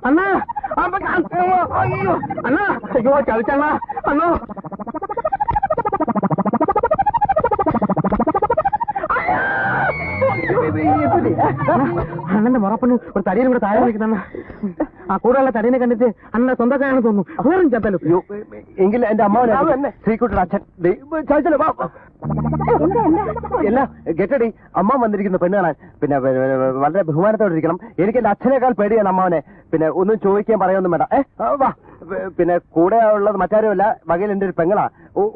അണ്ണാ അയ്യോ അണ്ണാ അയ്യോ ചതിച്ചണ്ണ അണ്ണോ അണ്ണന്റെ മുറപ്പണ് ഒരു തടിയും കൂടെ താഴെ വയ്ക്കുന്ന ആ കൂടെയുള്ള തടീനെ കണ്ടിട്ട് അണ്ണനെ സ്വന്തക്കാരാണെന്ന് തോന്നുന്നു വേറും ചത്തല്ലോ. എങ്കിൽ എന്റെ അമ്മാവനെ ശ്രീകുട്ടിയുടെ അച്ഛൻ അല്ല ഗെറ്റടി അമ്മ വന്നിരിക്കുന്നു പെണ്ണ് കാണാൻ. പിന്നെ വളരെ ബഹുമാനത്തോടെ ഇരിക്കണം. എനിക്ക് എന്റെ അച്ഛനേക്കാൾ പേടിയാണ് അമ്മാവനെ. പിന്നെ ഒന്നും ചോദിക്കാൻ പറയാനൊന്നും വേണ്ട. വാ. പിന്നെ കൂടെ ഉള്ളത് മറ്റാരുമല്ല, വകയിൽ എന്റെ ഒരു പെങ്ങളാ.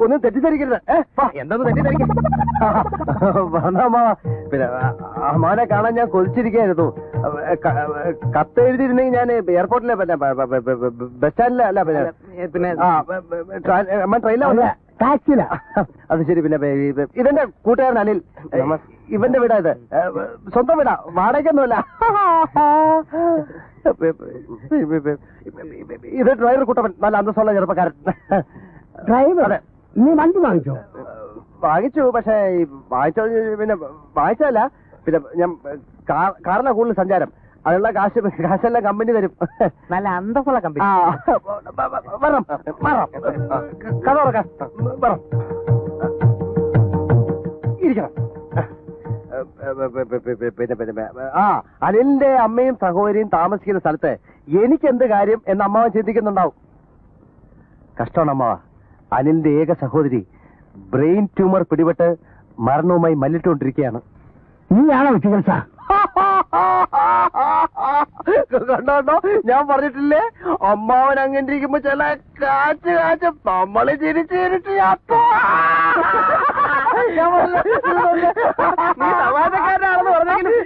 ഒന്നും തെറ്റിദ്ധരിക്കരുത്. എന്താന്ന് തെറ്റിദ്ധരിക്കാം. അമ്മാവ പിന്നെ അമ്മാവനെ കാണാൻ ഞാൻ കൊതിച്ചിരിക്കായിരുന്നു. കത്ത് എഴുതിയിരുന്നെങ്കിൽ ഞാൻ എയർപോർട്ടിലെ ബസ് സ്റ്റാൻഡിലെ അല്ല പിന്നെ അമ്മ ട്രെയിനിലാ ടാക്സിയില. അത് ശരി. പിന്നെ ഇതെന്റെ കൂട്ടുകാരൻ അനിൽ. ഇവന്റെ വീടാ ഇത്. സ്വന്തം വീടാ, വാടകയൊന്നുമല്ല. ഇത് ഡ്രൈവർ കുട്ടപ്പൻ, നല്ല അന്തസ്സുള്ള ചെറുപ്പക്കാരൻ. ഡ്രൈവർ നീ വണ്ടി വാങ്ങിച്ചോ? വാങ്ങിച്ചു. പക്ഷേ പിന്നെ വാങ്ങിച്ചതല്ല. പിന്നെ ഞാൻ കാറിനാ കൂടുതൽ സഞ്ചാരം. അതിനുള്ള കാശെല്ലാം കമ്പനി തരും. നല്ല അന്തസ്സുള്ള കമ്പനി. കഥ തുറക്കാം. ഇരിക്കണം. പിന്നെ അനിലിന്റെ അമ്മയും സഹോദരിയും താമസിക്കുന്ന സ്ഥലത്ത് എനിക്കെന്ത് കാര്യം എന്ന് അമ്മാവൻ ചിന്തിക്കുന്നുണ്ടാവും. കഷ്ടമാണ് അമ്മാവ. അനിലിന്റെ ഏക സഹോദരി ബ്രെയിൻ ട്യൂമർ പിടിപെട്ട് മരണവുമായി മല്ലിട്ടുകൊണ്ടിരിക്കുകയാണ്. നീയാണോ ചികിത്സ? കണ്ടോ, ഞാൻ പറഞ്ഞിട്ടില്ലേ അമ്മാവൻ അങ്ങനെ ഇരിക്കുമ്പോ ചില കാച്ച് നമ്മള് ചിരിച്ച് തമാശക്കാരനാണെന്ന് പറഞ്ഞെങ്കിലും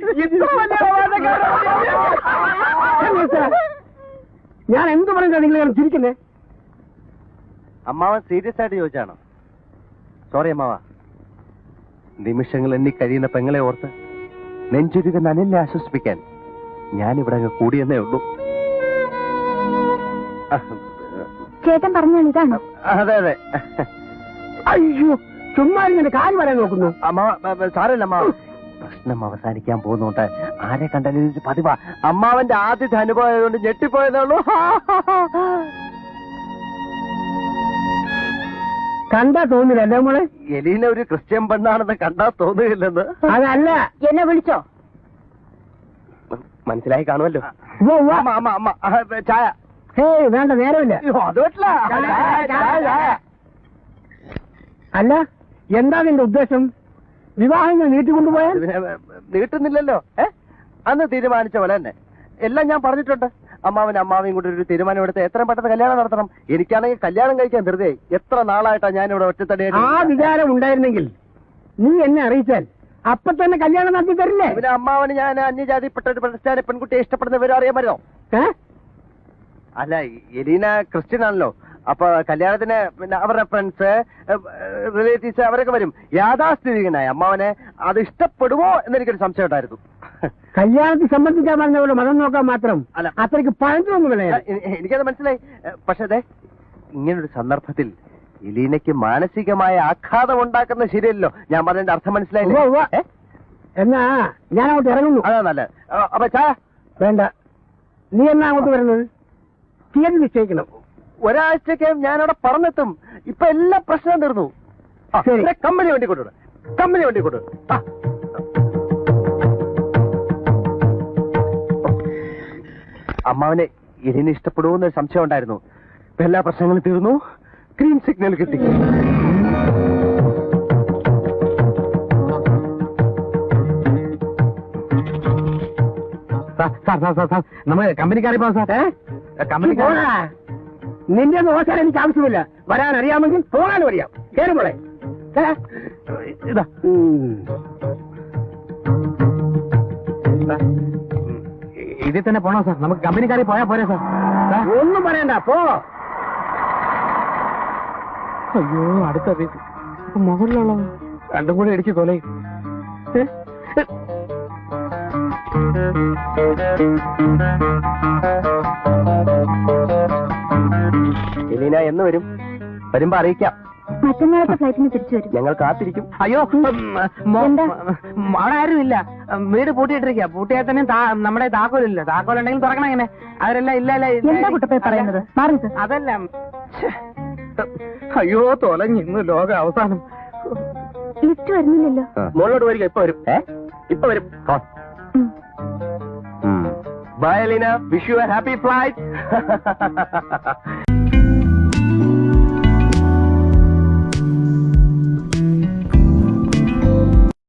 ഞാൻ എന്ത് പറയുന്നത് നിങ്ങൾ ചിരിക്കുന്നേ? അമ്മാവൻ സീരിയസ് ആയിട്ട് ചോദിച്ചാണോ? സോറി അമ്മാവ. നിമിഷങ്ങൾ എണ്ണി കഴിയുന്ന പെങ്ങളെ ഓർത്ത് നെഞ്ചുരുകുന്ന അനിലിനെ ആശ്വസിപ്പിക്കാൻ ഞാനിവിടെ അങ്ങ് കൂടിയെന്നേ ഉള്ളൂ. ചേട്ടൻ പറഞ്ഞാണ് ഇതാണ്. അതെ അതെ. അയ്യോ ചുമ്മാ ഇങ്ങനെ കാര്യം പറയാൻ നോക്കുന്നു. അമ്മാവ സാരല്ല അമ്മാവ. പ്രശ്നം അവസാനിക്കാൻ പോകുന്നുണ്ട്. ആരെ കണ്ടാലും ഇത് പതിവാ. അമ്മാവന്റെ ആദ്യത്തെ അനുഭവം ആയതുകൊണ്ട് ഞെട്ടിപ്പോയതേ ഉള്ളൂ. കണ്ടാ തോന്നില്ല അല്ലേ മോളെ? എലീന ഒരു ക്രിസ്ത്യൻ പെണ്ണാണെന്ന് കണ്ടാ തോന്നുകയില്ലെന്ന്. അതല്ല. എന്നെ വിളിച്ചോ? മനസ്സിലായി കാണുമല്ലോ. ചായ. ഹേയ് വേണ്ട, നേരമില്ല. അത് പറ്റില്ല. അല്ല, എന്താ നിന്റെ ഉദ്ദേശം? വിവാഹങ്ങൾ നീട്ടിക്കൊണ്ടുപോയാൽ? നീട്ടുന്നില്ലല്ലോ. അന്ന് തീരുമാനിച്ച പോലെ തന്നെ എല്ലാം ഞാൻ പറഞ്ഞിട്ടുണ്ട്. അമ്മാവനും അമ്മാവയും കൂടി ഒരു തീരുമാനം എടുത്ത് എത്രയും പെട്ടെന്ന് കല്യാണം നടത്തണം. എനിക്കാണെങ്കിൽ കല്യാണം കഴിക്കാൻ ധൃതിയായി. എത്ര നാളായിട്ടാ ഞാനിവിടെ ഒറ്റത്തടിയായിട്ട്. ആ വിചാരം ഉണ്ടായിരുന്നെങ്കിൽ നീ എന്നെ അറിയിച്ചാൽ അപ്പൊ തന്നെ കല്യാണം നടത്തി തരില്ലേ? പിന്നെ അമ്മാവന് ഞാൻ അന്യജാതിപ്പെട്ട ഒരു പ്രശ്നം പെൺകുട്ടിയെ ഇഷ്ടപ്പെടുന്ന വിവരം അറിയാമല്ലോ. അല്ല, എലീന ക്രിസ്ത്യൻ ആണല്ലോ. അപ്പൊ കല്യാണത്തിന് പിന്നെ അവരുടെ ഫ്രണ്ട്സ് റിലേറ്റീവ്സ് അവരൊക്കെ വരും. യാഥാസ്ഥിതികനായ അമ്മാവനെ അത് ഇഷ്ടപ്പെടുമോ എന്നെനിക്കൊരു സംശയം ഉണ്ടായിരുന്നു. കല്യാണത്തെ സംബന്ധിക്കാൻ പറഞ്ഞ മതം നോക്കാൻ മാത്രം അല്ല, അത്രയ്ക്ക് പഴഞ്ചൊന്നുമില്ല. എനിക്കത് മനസ്സിലായി. പക്ഷെ അതെ, ഇങ്ങനൊരു സന്ദർഭത്തിൽ എലീനയ്ക്ക് മാനസികമായ ആഘാതം ഉണ്ടാക്കുന്നത് ശരിയല്ലോ. ഞാൻ പറഞ്ഞതിന്റെ അർത്ഥം മനസ്സിലായില്ലേ? എന്നാ ഞാൻ അങ്ങോട്ട് ഇറങ്ങുന്നു. അതാ നല്ല. അപ്പൊ ചായ വേണ്ട. നീ എന്നാ അങ്ങോട്ട് വരുന്നത്? തീയതി നിശ്ചയിക്കണം. ഒരാഴ്ചക്കകം ഞാനവിടെ പറഞ്ഞെത്തും. ഇപ്പൊ എല്ലാ പ്രശ്നവും തീർന്നു. കമ്പനി വണ്ടി കൊണ്ടുവിടും. കമ്പനി വണ്ടി കൊണ്ടുവിടും. അമ്മാവനെ എലിനെ ഇഷ്ടപ്പെടുമെന്നൊരു സംശയം ഉണ്ടായിരുന്നു. ഇപ്പൊ എല്ലാ പ്രശ്നങ്ങളും തീർന്നു. ഗ്രീൻ സിഗ്നൽ കിട്ടി. നമ്മൾ കമ്പനിക്കാരെ പോകാം സാർ. നിന്റെ നോക്കാൻ എനിക്ക് ആവശ്യമില്ല. വരാൻ അറിയാമെങ്കിൽ പോകാനും അറിയാം. കേറുമ്പോളെ ഇതാ ഇതിൽ തന്നെ പോണോ സാർ? നമുക്ക് കമ്പനിക്കാരെ പോയാ പോരെ സാർ? ഒന്നും പറയണ്ട, പോ. അയ്യോ, അടുത്ത മുകളിലുള്ള രണ്ടും കൂടെ ഇടിച്ച് കൊലയും. എലീന എന്ന് വരും? വരുമ്പോ അറിയിക്കാം. മറ്റന്നാളത്തെ ഫ്ലൈറ്റിന് തിരിച്ചു വരും. ഞങ്ങൾ കാത്തിരിക്കും. അയ്യോ എന്താ? അവിടെ ആരും ഇല്ല. വീട് പൂട്ടിയിട്ടിരിക്കുക. പൂട്ടിയാൽ തന്നെ നമ്മുടെ താക്കോലില്ല. താക്കോലുണ്ടെങ്കിൽ തുറക്കണം. എങ്ങനെ അവരെല്ലാം എന്താ കുട്ടപ്പേ പറയുന്നത്? മാറി നിൽക്ക്. അതല്ല. അയ്യോ തൊലഞ്ഞു. ഇന്ന് ലോക അവസാനം. ലിഫ്റ്റ് വരുന്നില്ലല്ലോ. മുകളിലോട്ട് വരിക. ഇപ്പൊ വരും. ഇപ്പൊ വരും. Bye Elina. Wish you a happy flight.